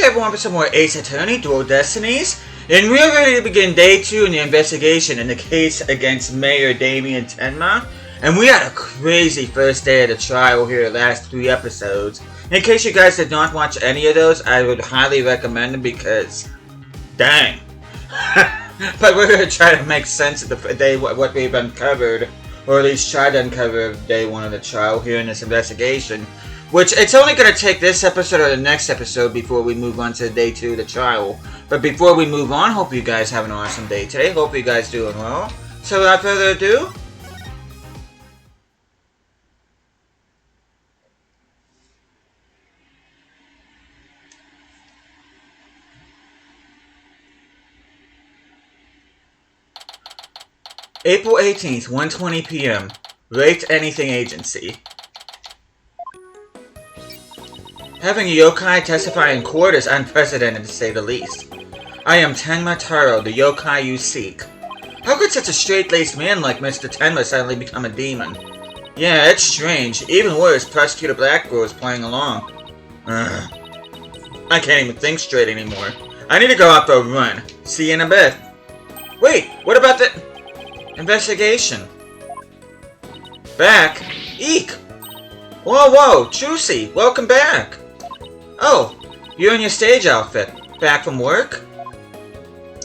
everyone for some more Ace Attorney Dual Destinies, and we're ready to begin Day 2 in the investigation in the case against Mayor Damien Tenma. And we had a crazy first day of the trial here the last 3 episodes. In case you guys did not watch any of those, I would highly recommend them because, dang. But we're going to try to make sense of the day, what we've uncovered, or at least try to uncover Day 1 of the trial here in this investigation. Which, it's only going to take this episode or the next episode before we move on to Day 2 of the trial. But before we move on, hope you guys have an awesome day today. Hope you guys doing well. So without further ado, April 18th, 1:20 p.m. Rate Anything Agency. Having a yokai testify in court is unprecedented to say the least. I am Tenma Taro, the yokai you seek. How could such a straight-laced man like Mr. Tenma suddenly become a demon? Yeah, it's strange. Even worse, Prosecutor Blackboard is playing along. Ugh. I can't even think straight anymore. I need to go out for a run. See you in a bit. Wait, what about the investigation? Back? Eek! Whoa, Juicy, welcome back! Oh, you're in your stage outfit. Back from work?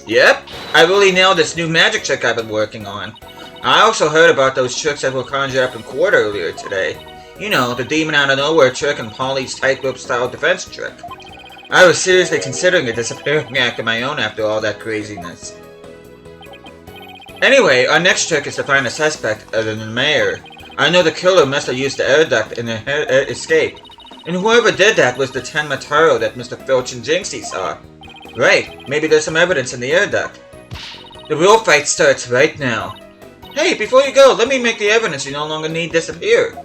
Yep, I really nailed this new magic trick I've been working on. I also heard about those tricks that were conjured up in court earlier today. You know, the demon out of nowhere trick and Polly's tightrope style defense trick. I was seriously considering a disappearing act of my own after all that craziness. Anyway, our next trick is to find a suspect other than the mayor. I know the killer must have used the air duct in their escape. And whoever did that was the Tenma Taro that Mr. Filch and Jinxie saw. Right, maybe there's some evidence in the air duct. The real fight starts right now. Hey, before you go, let me make the evidence you no longer need disappear.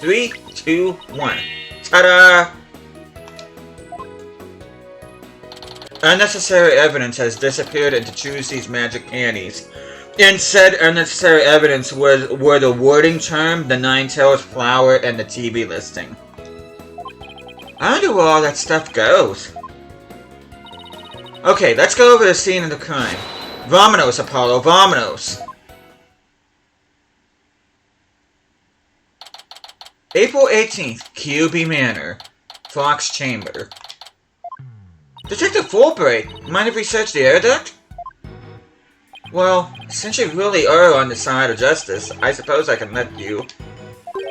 3, 2, 1. Ta-da! Unnecessary evidence has disappeared into Juicy's magic panties. And said unnecessary evidence were the wording term, the Nine-Tails flower, and the TV listing. I wonder where all that stuff goes. Okay, let's go over the scene of the crime. Vamonos, Apollo, vamonos! April 18th, QB Manor, Fox Chamber. Detective Fulbright, mind if we search the air duct? Well, since you really are on the side of justice, I suppose I can let you.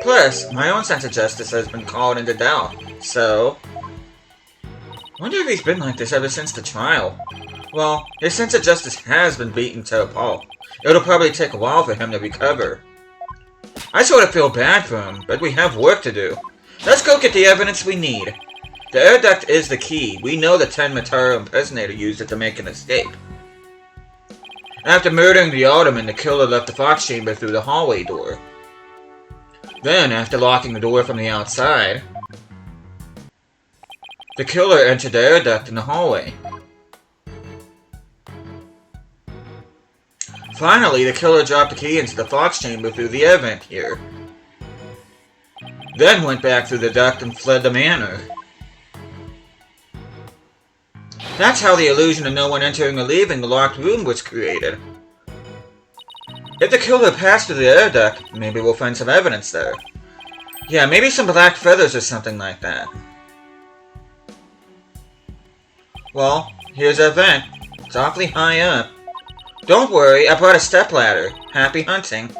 Plus, my own sense of justice has been called into doubt, so... Wonder if he's been like this ever since the trial. Well, his sense of justice has been beaten to a pulp. It'll probably take a while for him to recover. I sort of feel bad for him, but we have work to do. Let's go get the evidence we need. The air duct is the key. We know the Tenma Taro impersonator used it to make an escape. After murdering the alderman, the killer left the Fox Chamber through the hallway door. Then, after locking the door from the outside, the killer entered the air duct in the hallway. Finally, the killer dropped the key into the Fox Chamber through the air vent here. Then went back through the duct and fled the manor. That's how the illusion of no one entering or leaving the locked room was created. If the killer passed through the air duct, maybe we'll find some evidence there. Yeah, maybe some black feathers or something like that. Well, here's our vent. It's awfully high up. Don't worry, I brought a stepladder. Happy hunting.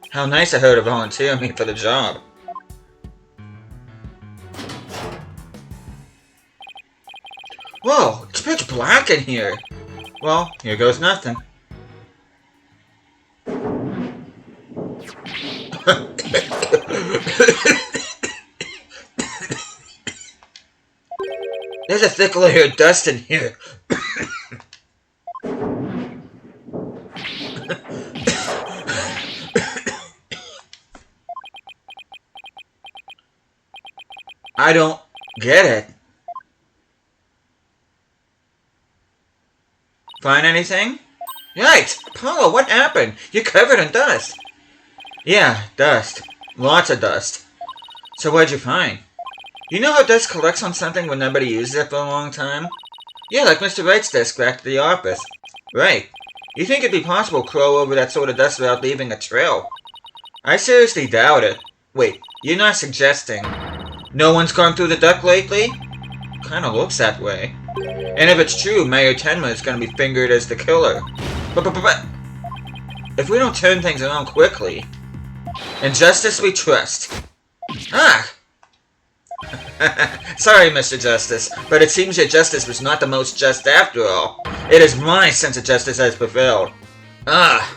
How nice of her to volunteer me for the job. Whoa, it's pitch black in here. Well, here goes nothing. There's a thick layer of dust in here. I don't get it. Find anything? Yikes! Apollo, what happened? You're covered in dust. Yeah, dust. Lots of dust. So what'd you find? You know how dust collects on something when nobody uses it for a long time? Yeah, like Mr. Wright's desk back at the office. Right. You think it'd be possible to crawl over that sort of dust without leaving a trail? I seriously doubt it. Wait, you're not suggesting no one's gone through the duct lately? Kinda looks that way. And if it's true, Mayor Tenma is gonna be fingered as the killer. But if we don't turn things around quickly, in justice we trust. Ah! Sorry, Mr. Justice, but it seems your justice was not the most just after all. It is my sense of justice has prevailed. Ah!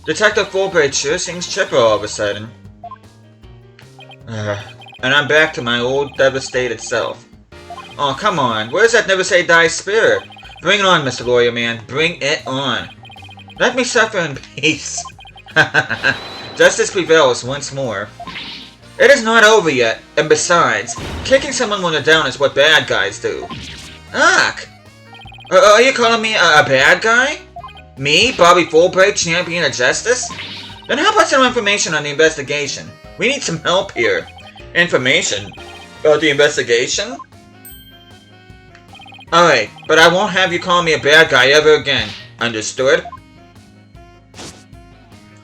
Detective Fulbright sure seems chipper all of a sudden. And I'm back to my old devastated self. Oh, come on, where's that never say die spirit? Bring it on, Mr. Lawyer Man, bring it on. Let me suffer in peace. Justice prevails once more. It is not over yet, and besides, kicking someone when they're down is what bad guys do. Ugh! Are you calling me a bad guy? Me, Bobby Fulbright, champion of justice? Then how about some information on the investigation? We need some help here. Information? About the investigation? Alright, but I won't have you call me a bad guy ever again. Understood?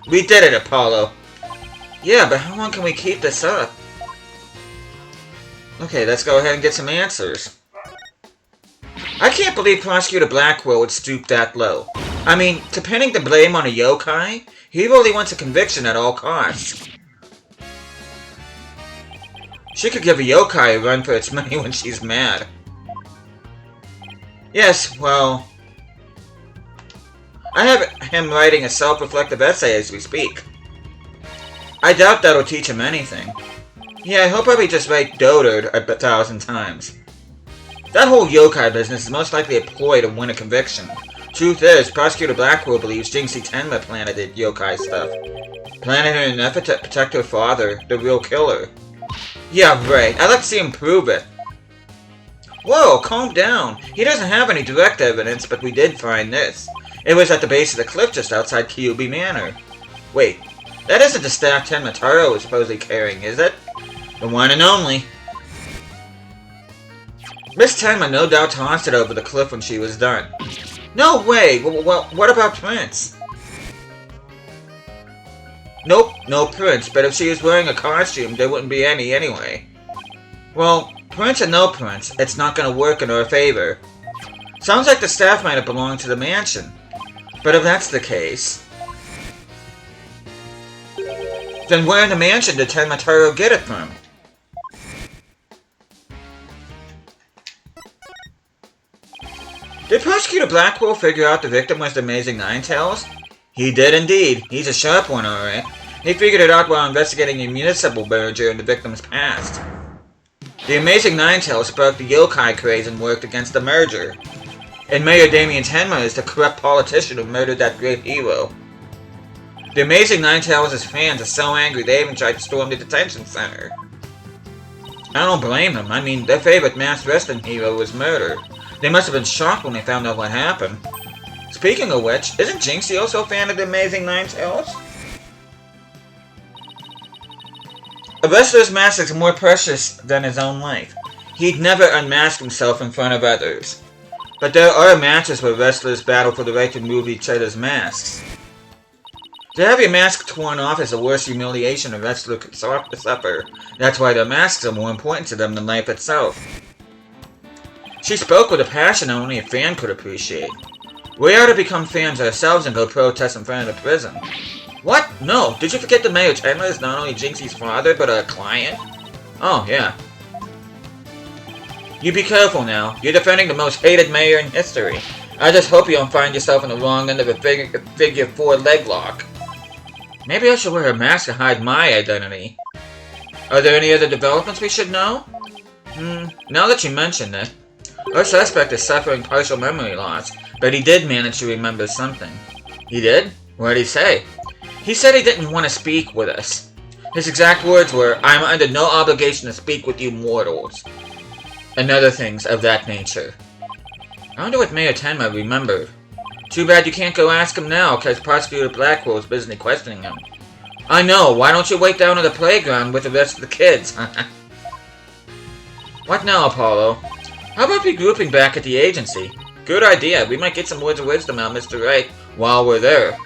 We did it, Apollo. Yeah, but how long can we keep this up? Okay, let's go ahead and get some answers. I can't believe Prosecutor Blackwell would stoop that low. I mean, to pinning the blame on a yokai, he really wants a conviction at all costs. She could give a yokai a run for its money when she's mad. Yes, well, I have him writing a self-reflective essay as we speak. I doubt that'll teach him anything. Yeah, he'll probably just write dotard 1,000 times. That whole yokai business is most likely a ploy to win a conviction. Truth is, Prosecutor Blackwell believes Jinxie Tenma planted the yokai stuff. Planted in an effort to protect her father, the real killer. Yeah, right. I'd like to see him prove it. Whoa, calm down. He doesn't have any direct evidence, but we did find this. It was at the base of the cliff just outside Kyubi Manor. Wait, that isn't the staff Tenma Taro was supposedly carrying, is it? The one and only. Miss Tenma no doubt tossed it over the cliff when she was done. No way! Well, what about Prince? Nope, no Prince, but if she was wearing a costume, there wouldn't be any anyway. Well, Prince or no Prince, it's not gonna work in her favor. Sounds like the staff might have belonged to the mansion. But if that's the case, then where in the mansion did Tenma Taro get it from? Did Prosecutor Blackwell figure out the victim was the Amazing Ninetales? He did indeed. He's a sharp one, alright. He figured it out while investigating a municipal merger in the victim's past. The Amazing Ninetales sparked the yokai craze and worked against the merger. And Mayor Damien Tenma is the corrupt politician who murdered that great hero. The Amazing Ninetales' fans are so angry they even tried to storm the detention center. I don't blame them. I mean, their favorite masked wrestling hero was murdered. They must have been shocked when they found out what happened. Speaking of which, isn't Jinxie also a fan of the Amazing Ninetales? A wrestler's mask is more precious than his own life. He'd never unmask himself in front of others. But there are matches where wrestlers battle for the right to remove each other's masks. To have your mask torn off is the worst humiliation a wrestler could suffer. That's why their masks are more important to them than life itself. She spoke with a passion only a fan could appreciate. We ought to become fans ourselves and go protest in front of the prison. What? No, did you forget that Mayor Tenma is not only Jinxie's father, but a client? Oh, yeah. You be careful now. You're defending the most hated mayor in history. I just hope you don't find yourself in the wrong end of a figure 4 leg lock. Maybe I should wear a mask to hide my identity. Are there any other developments we should know? Now that you mention it, our suspect is suffering partial memory loss, but he did manage to remember something. He did? What did he say? He said he didn't want to speak with us. His exact words were, "I'm under no obligation to speak with you mortals." And other things of that nature. I wonder what Mayor Tenma remembered. Too bad you can't go ask him now, because Prosecutor Blackwell is busy questioning him. I know, why don't you wait down at the playground with the rest of the kids? What now, Apollo? How about regrouping back at the agency? Good idea, we might get some words of wisdom out of Mr. Wright while we're there.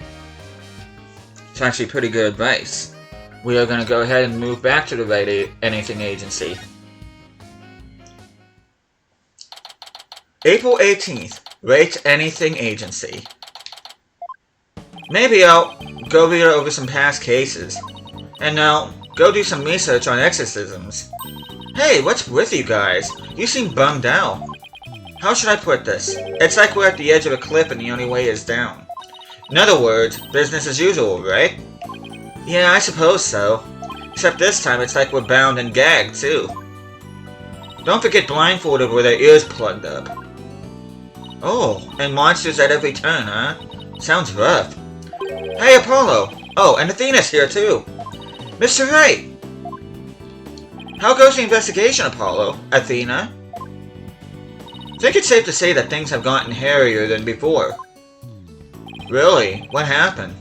It's actually pretty good advice. We are going to go ahead and move back to the Write Anything Agency. April 18th, Write Anything Agency. Maybe I'll go read over some past cases. And now, go do some research on exorcisms. Hey, what's with you guys? You seem bummed out. How should I put this? It's like we're at the edge of a cliff and the only way is down. In other words, business as usual, right? Yeah, I suppose so. Except this time it's like we're bound and gagged, too. Don't forget blindfolded with our ears plugged up. Oh, and monsters at every turn, huh? Sounds rough. Hey, Apollo! Oh, and Athena's here, too. Mr. Wright! How goes the investigation, Apollo? Athena? I think it's safe to say that things have gotten hairier than before. Really? What happened?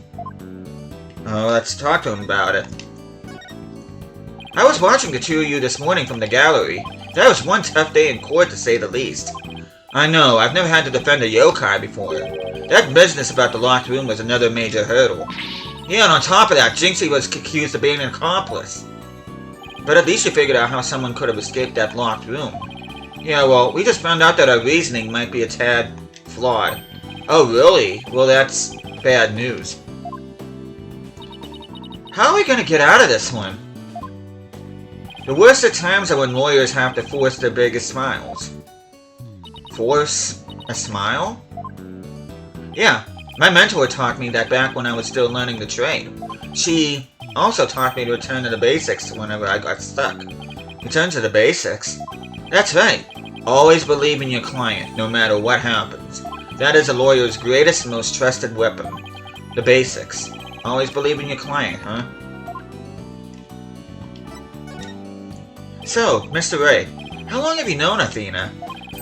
Oh, let's talk to him about it. I was watching the two of you this morning from the gallery. That was one tough day in court, to say the least. I know, I've never had to defend a yokai before. That business about the locked room was another major hurdle. Yeah, and on top of that, Jinxie was accused of being an accomplice. But at least you figured out how someone could have escaped that locked room. Yeah, well, we just found out that our reasoning might be a tad flawed. Oh, really? Well, that's bad news. How are we gonna get out of this one? The worst of times are when lawyers have to force their biggest smiles. Force a smile? Yeah, my mentor taught me that back when I was still learning the trade. She also taught me to return to the basics whenever I got stuck. Return to the basics? That's right. Always believe in your client, no matter what happens. That is a lawyer's greatest and most trusted weapon. The basics. Always believe in your client, huh? So, Mr. Ray, how long have you known Athena?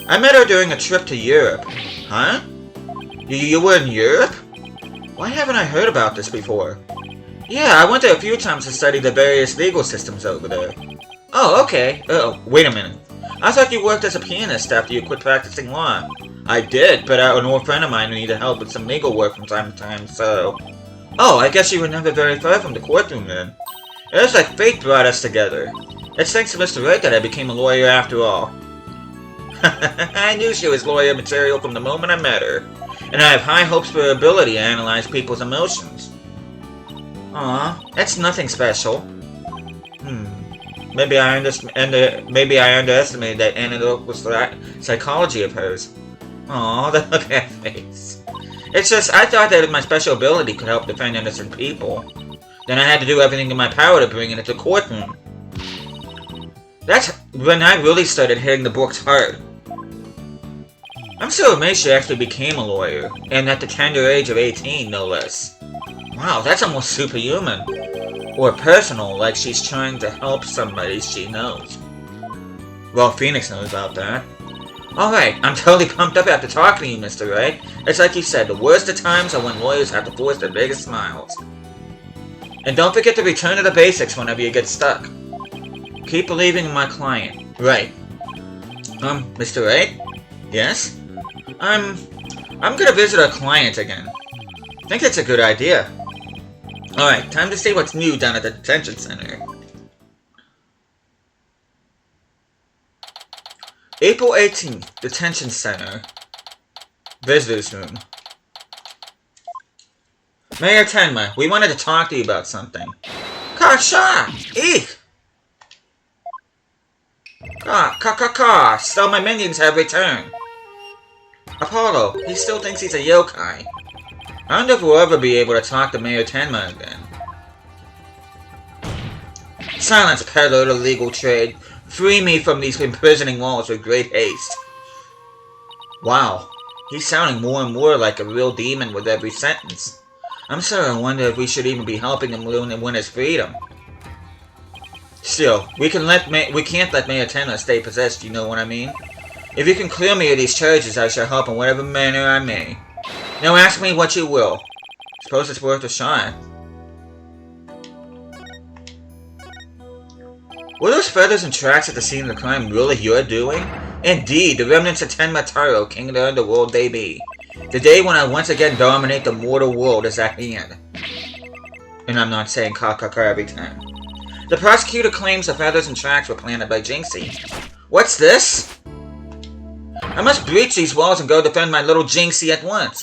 I met her during a trip to Europe. Huh? You were in Europe? Why haven't I heard about this before? Yeah, I went there a few times to study the various legal systems over there. Oh, okay. Oh, wait a minute. I thought you worked as a pianist after you quit practicing law. I did, but an old friend of mine needed help with some legal work from time to time, so... Oh, I guess you were never very far from the courtroom then. It was like fate brought us together. It's thanks to Mr. Wright that I became a lawyer after all. I knew she was lawyer material from the moment I met her. And I have high hopes for her ability to analyze people's emotions. Aw, that's nothing special. Maybe I underestimated that analytical psychology of hers. Aw, that look at her face. It's just, I thought that if my special ability could help defend innocent people, then I had to do everything in my power to bring it into the courtroom. That's when I really started hitting the books hard. I'm so amazed she actually became a lawyer, and at the tender age of 18, no less. Wow, that's almost superhuman. Or personal, like she's trying to help somebody she knows. Well, Phoenix knows about that. Alright, I'm totally pumped up after talking to you, Mr. Wright. It's like you said, the worst of times are when lawyers have to force their biggest smiles. And don't forget to return to the basics whenever you get stuck. Keep believing in my client. Right. Mr. Wright? Yes? I'm gonna visit our client again. I think that's a good idea. Alright, time to see what's new down at the detention center. April 18th, Detention Center. Visitors Room. Mayor Tenma, we wanted to talk to you about something. Kasha! Eek! So my minions have returned. Apollo, he still thinks he's a yokai. I wonder if we'll ever be able to talk to Mayor Tenma again. Silence, peddler of legal trade. Free me from these imprisoning walls with great haste. Wow, he's sounding more and more like a real demon with every sentence. I'm starting to wonder if we should even be helping him win his freedom. Still, we can't let Mayor Tenma stay possessed, you know what I mean? If you can clear me of these charges, I shall help in whatever manner I may. Now ask me what you will. Suppose it's worth a shot. Were those feathers and tracks at the scene of the crime really your doing? Indeed, the remnants of Tenma Taro, king of the underworld, they be. The day when I once again dominate the mortal world is at hand. And I'm not saying ka every time. The prosecutor claims the feathers and tracks were planted by Jinxie. What's this? I must breach these walls and go defend my little Jinxie at once.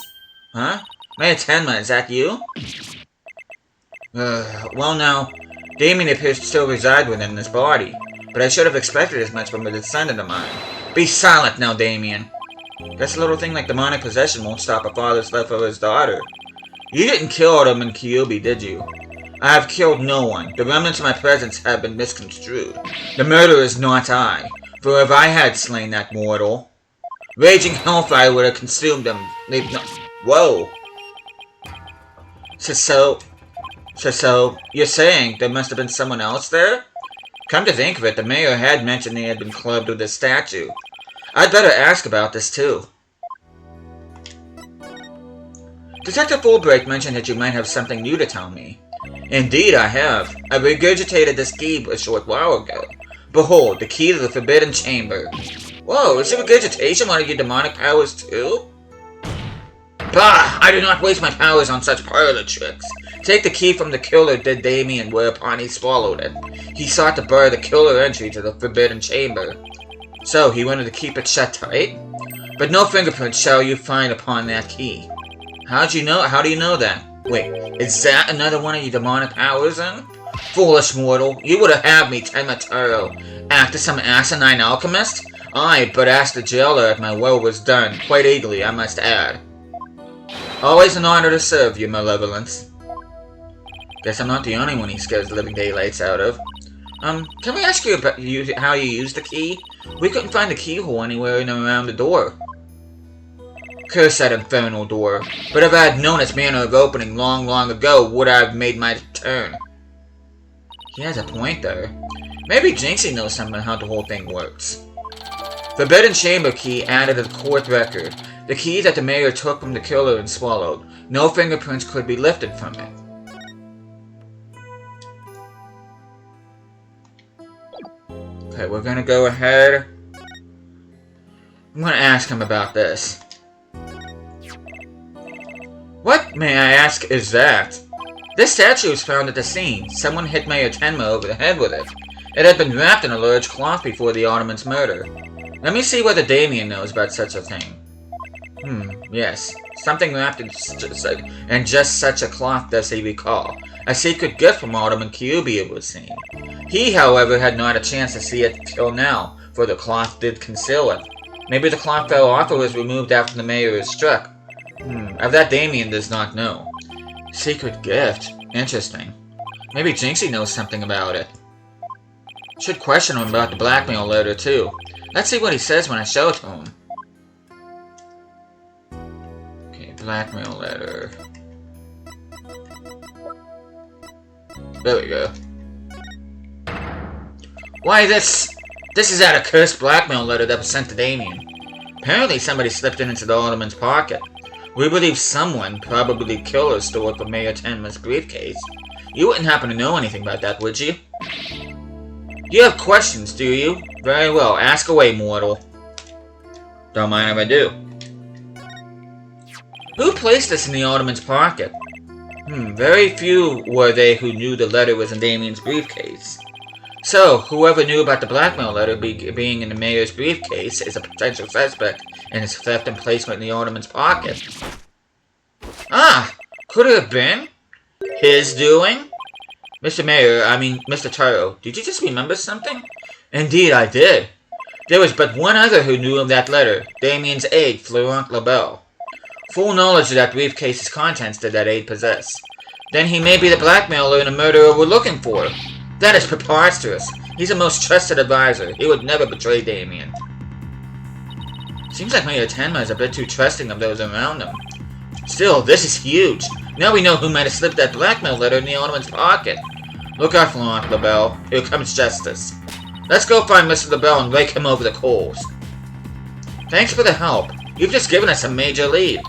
Huh? Mayor Tenma, is that you? Well now, Damien appears to still reside within this body, but I should have expected as much from a descendant of mine. Be silent now, Damien. Guess a little thing like demonic possession won't stop a father's love for his daughter. You didn't kill Autumn and Kyuubi, did you? I have killed no one. The remnants of my presence have been misconstrued. The murderer is not I, for if I had slain that mortal, raging hellfire would have consumed them. Whoa. So, you're saying there must have been someone else there? Come to think of it, the mayor had mentioned they had been clubbed with this statue. I'd better ask about this too. Detective Fulbright mentioned that you might have something new to tell me. Indeed, I have. I regurgitated this key a short while ago. Behold, the key to the Forbidden Chamber. Whoa, is the regurgitation one of your demonic powers too? Bah! I do not waste my powers on such parlor tricks. Take the key from the killer dead Damien, whereupon he swallowed it. He sought to bar the killer entry to the Forbidden Chamber. So, he wanted to keep it shut tight? But no fingerprints shall you find upon that key. How do you know that? Wait, is that another one of your demonic powers then? Foolish mortal, you would have had me, Tenma Taro, act as some asinine alchemist? Aye, but asked the jailer if my will was done, quite eagerly, I must add. Always an honor to serve, your malevolence. Guess I'm not the only one he scares the living daylights out of. Can we ask you about how you used the key? We couldn't find the keyhole anywhere in and around the door. Curse that infernal door. But if I had known its manner of opening long ago, would I have made my turn? He has a point there. Maybe Jinxie knows something about how the whole thing works. Forbidden Chamber key added to the court record. The key that the mayor took from the killer and swallowed. No fingerprints could be lifted from it. Okay, we're gonna go ahead. I'm gonna ask him about this. What, may I ask, is that? This statue was found at the scene. Someone hit Mayor Tenma over the head with it. It had been wrapped in a large cloth before the Ottoman's murder. Let me see whether Damien knows about such a thing. Yes. Something wrapped in just such a cloth does he recall. A secret gift from Autumn and Kyuubi, it would seem. He, however, had not a chance to see it till now, for the cloth did conceal it. Maybe the cloth fell off or was removed after the mayor was struck. Of that Damien does not know. Secret gift? Interesting. Maybe Jinxie knows something about it. Should question him about the blackmail letter, too. Let's see what he says when I show it to him. Okay, blackmail letter. There we go. Why, this is that accursed blackmail letter that was sent to Damien. Apparently somebody slipped it into the Alderman's pocket. We believe someone, probably the killer, stole it from Mayor Tenma's briefcase. You wouldn't happen to know anything about that, would you? You have questions, do you? Very well, ask away, mortal. Don't mind if I do. Who placed this in the Alderman's pocket? Very few were they who knew the letter was in Damien's briefcase. So, whoever knew about the blackmail letter being in the mayor's briefcase is a potential suspect in its theft and placement in the Alderman's pocket. Ah! Could it have been his doing? Mr. Taro, did you just remember something? Indeed, I did. There was but one other who knew of that letter, Damien's aide, Florent Labelle. Full knowledge of that briefcase's contents did that aide possess. Then he may be the blackmailer and the murderer we're looking for. That is preposterous. He's a most trusted advisor. He would never betray Damien. Seems like Mayor Tenma is a bit too trusting of those around him. Still, this is huge. Now we know who might have slipped that blackmail letter in the Alderman's pocket. Look out, Florent Labelle. Here comes justice. Let's go find Mr. Labelle and rake him over the coals. Thanks for the help. You've just given us a major lead.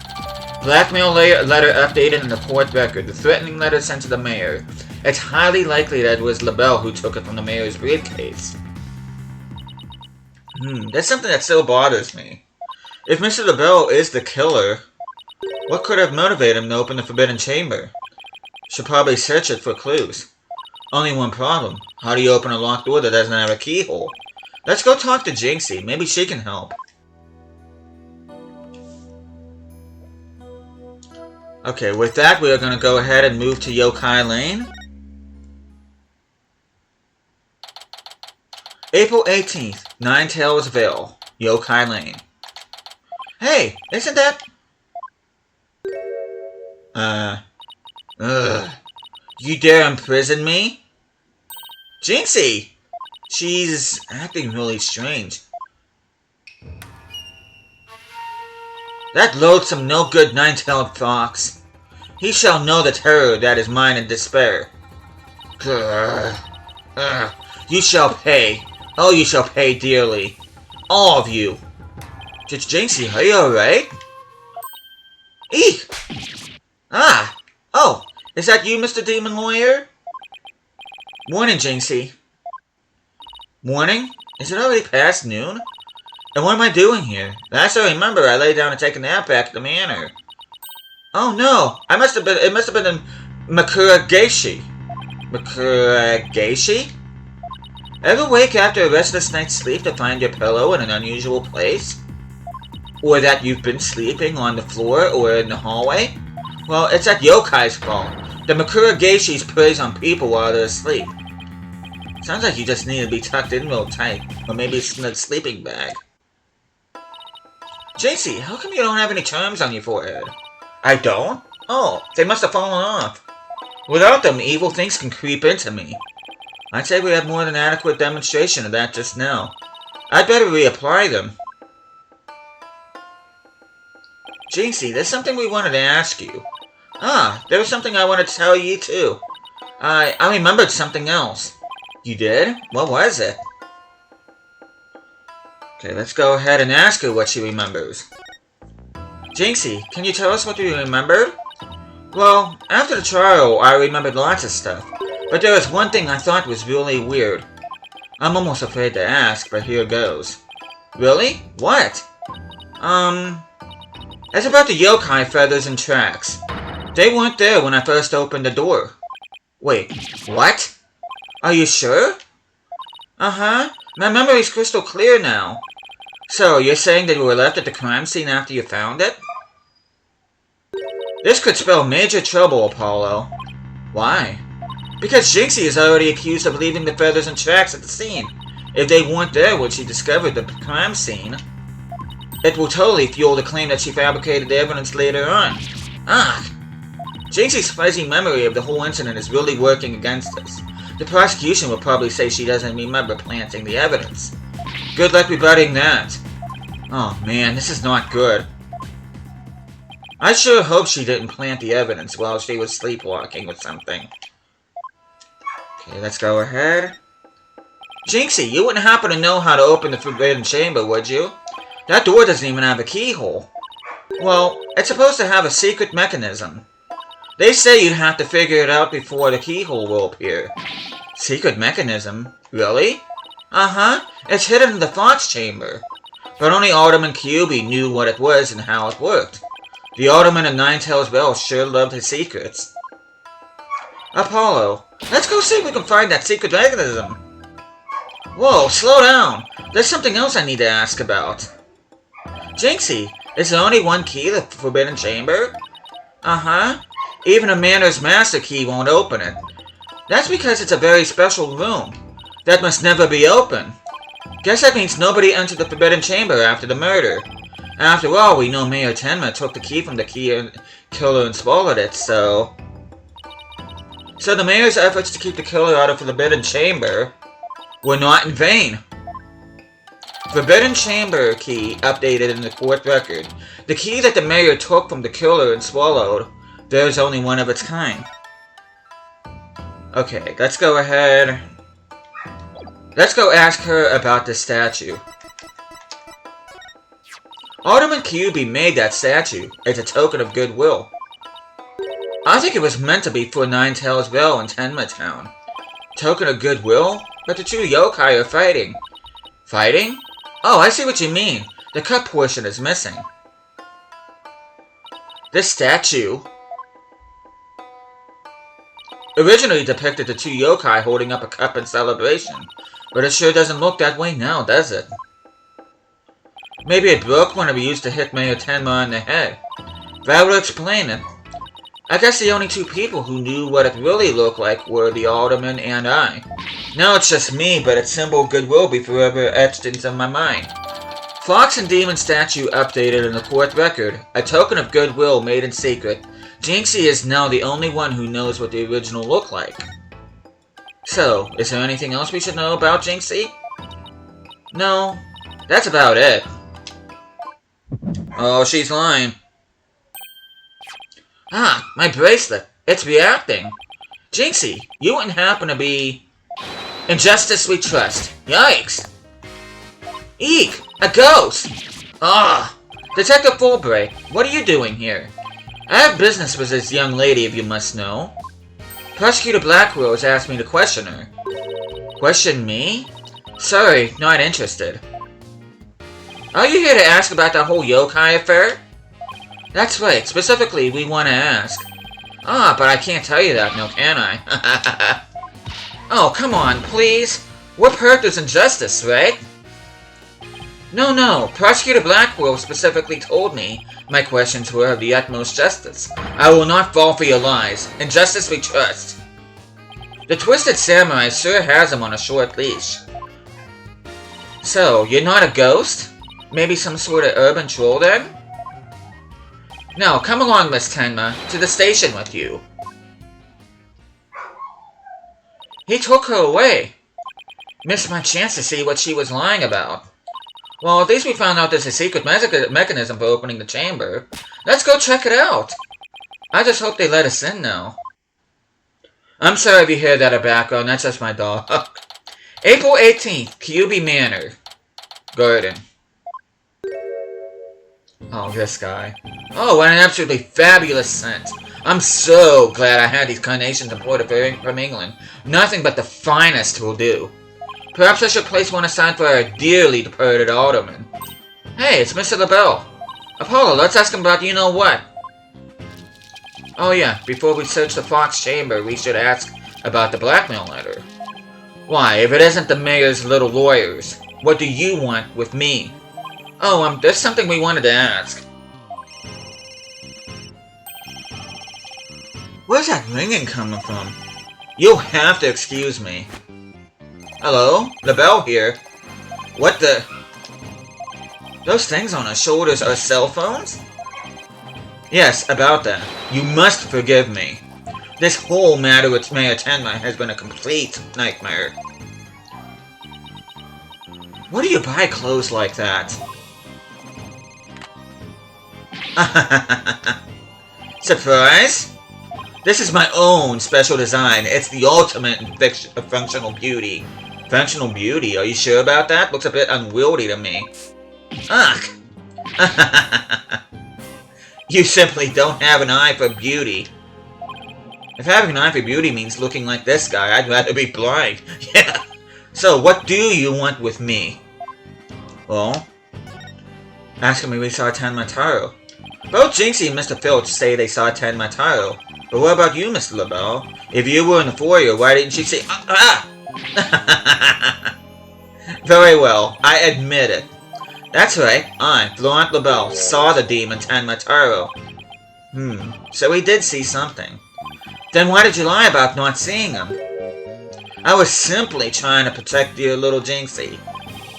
Blackmail letter updated in the court record. The threatening letter sent to the mayor. it's highly likely that it was LaBelle who took it from the mayor's briefcase. That's something that still bothers me. If Mr. LaBelle is the killer, what could have motivated him to open the Forbidden Chamber? Should probably search it for clues. Only one problem. How do you open a locked door that doesn't have a keyhole? Let's go talk to Jinxie. Maybe she can help. Okay, with that, we are going to go ahead and move to Yokai Lane. April 18th, Ninetales Vale, Yokai Lane. Hey, isn't that... You dare imprison me? Jinxie! She's acting really strange. That loathsome, no-good nine-tailed fox. He shall know the terror that is mine in despair. You shall pay. Oh, you shall pay dearly. All of you. Jinxie, are you alright? Eek! Ah! Oh, is that you, Mr. Demon Lawyer? Morning, Jinxie. Morning? Is it already past noon? And what am I doing here? Last I remember, I lay down to take a nap back at the manor. Oh no! It must have been in Makuragashi. Makuragashi? Ever wake after a restless night's sleep to find your pillow in an unusual place? Or that you've been sleeping on the floor or in the hallway? Well, it's that yokai's fault. The Makuragashis preys on people while they're asleep. Sounds like you just need to be tucked in real tight, or maybe it's in a sleeping bag. Jinxie, how come you don't have any charms on your forehead? I don't? Oh, they must have fallen off. Without them, evil things can creep into me. I'd say we have more than adequate demonstration of that just now. I'd better reapply them. Jinxie, there's something we wanted to ask you. Ah, there was something I wanted to tell you too. I remembered something else. You did? What was it? Okay, let's go ahead and ask her what she remembers. Jinxie, can you tell us what you remembered? Well, after the trial, I remembered lots of stuff. But there was one thing I thought was really weird. I'm almost afraid to ask, but here goes. Really? What? It's about the yokai feathers and tracks. They weren't there when I first opened the door. Wait, what? Are you sure? Uh-huh. My memory's crystal clear now. So, you're saying that you were left at the crime scene after you found it? This could spell major trouble, Apollo. Why? Because Jinxie is already accused of leaving the feathers and tracks at the scene. If they weren't there when she discovered the crime scene, it will totally fuel the claim that she fabricated the evidence later on. Ah! Jinxie's fuzzy memory of the whole incident is really working against us. The prosecution will probably say she doesn't remember planting the evidence. Good luck rebutting that. Oh man, this is not good. I sure hope she didn't plant the evidence while she was sleepwalking with something. Okay, let's go ahead. Jinxie, you wouldn't happen to know how to open the Forbidden Chamber, would you? That door doesn't even have a keyhole. Well, it's supposed to have a secret mechanism. They say you'd have to figure it out before the keyhole will appear. Secret mechanism? Really? Uh-huh. It's hidden in the Fox Chamber. But only Alderman Kyuubi knew what it was and how it worked. The Alderman of Ninetales Vale sure loved his secrets. Apollo, let's go see if we can find that secret mechanism. Whoa, slow down. There's something else I need to ask about. Jinxie, is there only one key to the Forbidden Chamber? Uh-huh. Even a Manor's Master Key won't open it. That's because it's a very special room that must never be opened. Guess that means nobody entered the Forbidden Chamber after the murder. After all, we know Mayor Tenma took the key from the killer and swallowed it, so... So the mayor's efforts to keep the killer out of the Forbidden Chamber were not in vain. Forbidden Chamber key updated in the court record. The key that the mayor took from the killer and swallowed, there's only one of its kind. Okay, let's go ahead. Let's go ask her about the statue. Alderman Kyuubi made that statue. It's a token of goodwill. I think it was meant to be for Ninetales Bell in Tenma Town. Token of goodwill? But the two yokai are fighting. Fighting? Oh, I see what you mean. The cup portion is missing. This statue originally depicted the two yokai holding up a cup in celebration, but it sure doesn't look that way now, does it? Maybe it broke when it was used to hit Mayor Tenma in the head. That would explain it. I guess the only two people who knew what it really looked like were the Alderman and I. Now it's just me, but its symbol of goodwill be forever etched into my mind. Fox and Demon statue updated in the court record. A token of goodwill made in secret. Jinxie is now the only one who knows what the original looked like. So, is there anything else we should know about Jinxie? No, that's about it. Oh, she's lying. Ah, my bracelet. It's reacting. Jinxie, you wouldn't happen to be... In justice we trust. Yikes. Eek! A ghost! Ah! Detective Fulbright, what are you doing here? I have business with this young lady, if you must know. Prosecutor Blackrose asked me to question her. Question me? Sorry, not interested. Are you here to ask about that whole yokai affair? That's right, specifically we want to ask. Ah, but I can't tell you that, no can I? Oh, come on, please. We're characters in justice, right? No, Prosecutor Blackwell specifically told me my questions were of the utmost justice. I will not fall for your lies. In justice we trust. The Twisted Samurai sure has him on a short leash. So, you're not a ghost? Maybe some sort of urban troll then? No, come along, Miss Tenma, to the station with you. He took her away. Missed my chance to see what she was lying about. Well, at least we found out there's a secret mechanism for opening the chamber. Let's go check it out. I just hope they let us in now. I'm sorry if you hear that in the background, that's just my dog. April 18th, QB Manor. Garden. Oh, this guy. Oh, what an absolutely fabulous scent. I'm so glad I had these carnations imported from England. Nothing but the finest will do. Perhaps I should place one aside for our dearly departed Alderman. Hey, it's Mr. LaBelle. Apollo, let's ask him about you-know-what. Oh yeah, before we search the Fox Chamber, we should ask about the blackmail letter. Why, if it isn't the mayor's little lawyers, what do you want with me? Oh, there's something we wanted to ask. Where's that ringing coming from? You'll have to excuse me. Hello? LaBelle here. What the... Those things on her shoulders are cell phones? Yes, about that. You must forgive me. This whole matter with Mayor Tenma has been a complete nightmare. Where do you buy clothes like that? Surprise? This is my own special design. It's the ultimate in functional beauty. Functional beauty? Are you sure about that? Looks a bit unwieldy to me. Ugh! You simply don't have an eye for beauty. If having an eye for beauty means looking like this guy, I'd rather be blind. Yeah. So, what do you want with me? Well, asking me if we saw Tenma Taro. Both Jinxie and Mr. Filch say they saw Tenma Taro. But what about you, Mr. LaBelle? If you were in the foyer, why didn't you say... Very well, I admit it. That's right, I, Florent LaBelle, saw the demon Tenma Taro. So he did see something. Then why did you lie about not seeing him? I was simply trying to protect dear little Jinxie.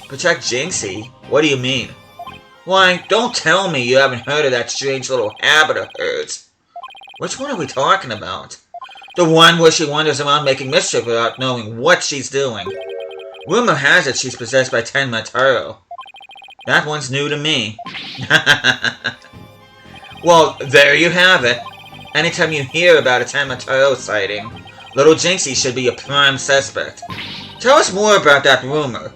Protect Jinxie? What do you mean? Why, don't tell me you haven't heard of that strange little habit of hers. Which one are we talking about? The one where she wanders around making mischief without knowing what she's doing. Rumor has it she's possessed by Tenma Taro. That one's new to me. Well, there you have it. Anytime you hear about a Tenma Taro sighting, little Jinxie should be a prime suspect. Tell us more about that rumor.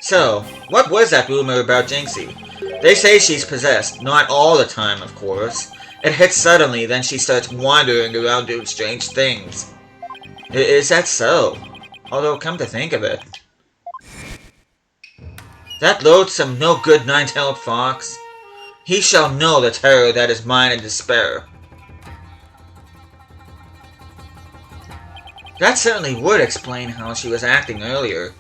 So, what was that rumor about Jinxie? They say she's possessed. Not all the time, of course. It hits suddenly, then she starts wandering around doing strange things. Is that so? Although, come to think of it. That loathsome, no-good nine-tailed fox. He shall know the terror that is mine in despair. That certainly would explain how she was acting earlier.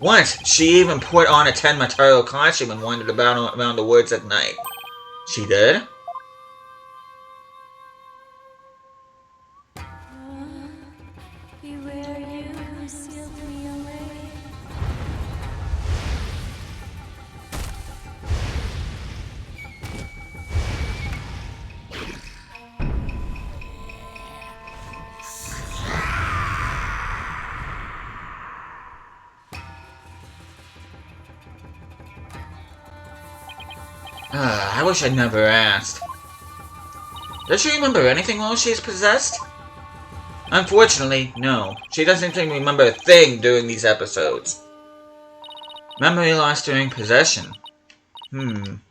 Once, she even put on a Tenma costume and wandered about around the woods at night. She did? I wish I'd never asked. Does she remember anything while she's possessed? Unfortunately, no. She doesn't even remember a thing during these episodes. Memory lost during possession. Come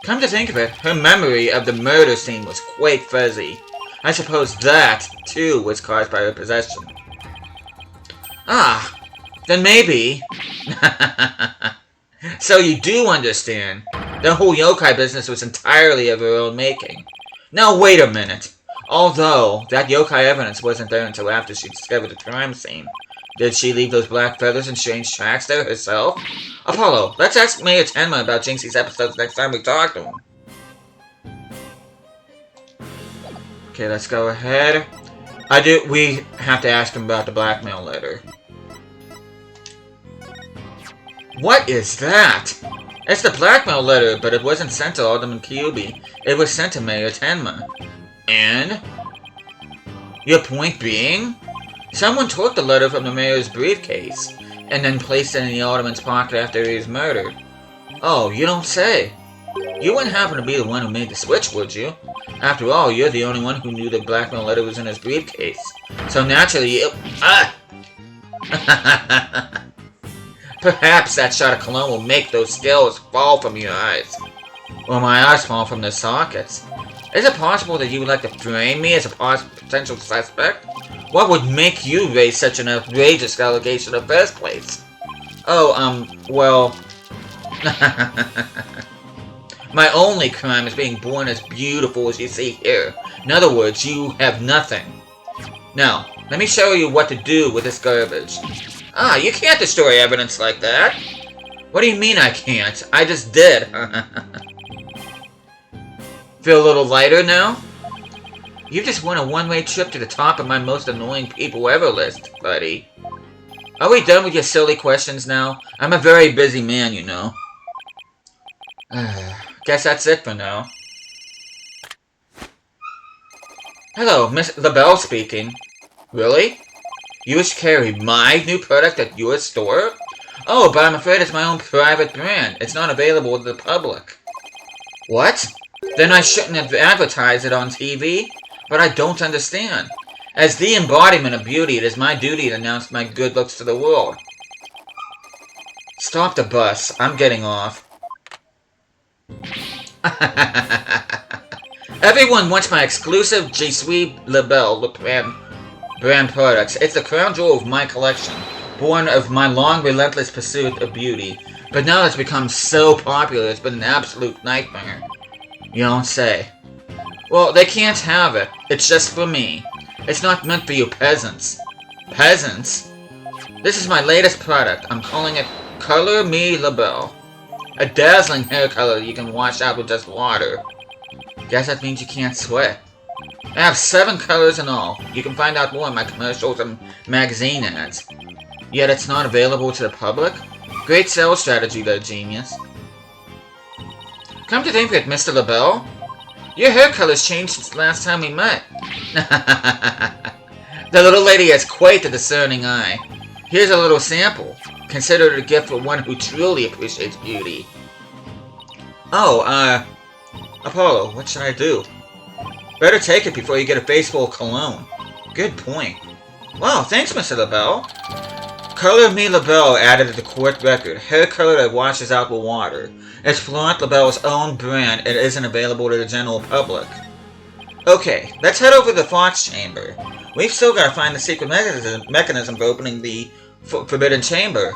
to think of it, her memory of the murder scene was quite fuzzy. I suppose that, too, was caused by her possession. Ah, then maybe... So you do understand. The whole yokai business was entirely of her own making. Now wait a minute. Although, that yokai evidence wasn't there until after she discovered the crime scene. Did she leave those black feathers and strange tracks there herself? Apollo, let's ask Mayor Tenma about Jinxie's episodes next time we talk to him. Okay, let's go ahead. We have to ask him about the blackmail letter. What is that? It's the blackmail letter, but it wasn't sent to Alderman Kyuubi. It was sent to Mayor Tenma. And? Your point being? Someone took the letter from the mayor's briefcase, and then placed it in the alderman's pocket after he was murdered. Oh, you don't say. You wouldn't happen to be the one who made the switch, would you? After all, you're the only one who knew the blackmail letter was in his briefcase. So naturally, Perhaps that shot of cologne will make those scales fall from your eyes. Or my eyes fall from their sockets. Is it possible that you would like to frame me as a potential suspect? What would make you raise such an outrageous allegation in the first place? Oh, well... My only crime is being born as beautiful as you see here. In other words, you have nothing. Now, let me show you what to do with this garbage. Ah, you can't destroy evidence like that. What do you mean I can't? I just did. Feel a little lighter now? You just won a one-way trip to the top of my most annoying people ever list, buddy. Are we done with your silly questions now? I'm a very busy man, you know. Guess that's it for now. Hello, Miss LaBelle speaking. Really? You wish to carry my new product at your store? Oh, but I'm afraid it's my own private brand. It's not available to the public. What? Then I shouldn't have advertised it on TV? But I don't understand. As the embodiment of beauty, it is my duty to announce my good looks to the world. Stop the bus. I'm getting off. Everyone wants my exclusive Je suis LaBelle brand products. It's the crown jewel of my collection, born of my long, relentless pursuit of beauty. But now it's become so popular, it's been an absolute nightmare. You don't say. Well, they can't have it. It's just for me. It's not meant for you peasants. Peasants? This is my latest product. I'm calling it Color Me LaBelle. A dazzling hair color you can wash out with just water. Guess that means you can't sweat. I have 7 colors in all. You can find out more in my commercials and magazine ads. Yet it's not available to the public? Great sales strategy there, genius. Come to think of it, Mr. LaBelle, your hair color's changed since the last time we met. The little lady has quite a discerning eye. Here's a little sample. Consider it a gift for one who truly appreciates beauty. Oh, Apollo, what should I do? Better take it before you get a face full of cologne. Good point. Wow, thanks, Mr. LaBelle. Color of Me LaBelle added to the court record. Hair color that washes out with water. It's Florent LaBelle's own brand and isn't available to the general public. Okay, let's head over to the Fox Chamber. We've still got to find the secret mechanism for opening the Forbidden Chamber.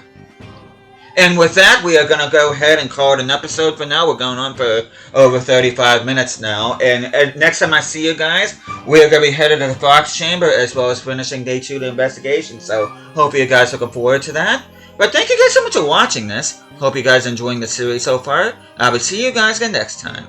And with that, we are going to go ahead and call it an episode for now. We're going on for over 35 minutes now. And next time I see you guys, we are going to be headed to the Fox Chamber as well as finishing Day 2 of the investigation. So, hope you guys are looking forward to that. But thank you guys so much for watching this. Hope you guys are enjoying the series so far. I will see you guys again next time.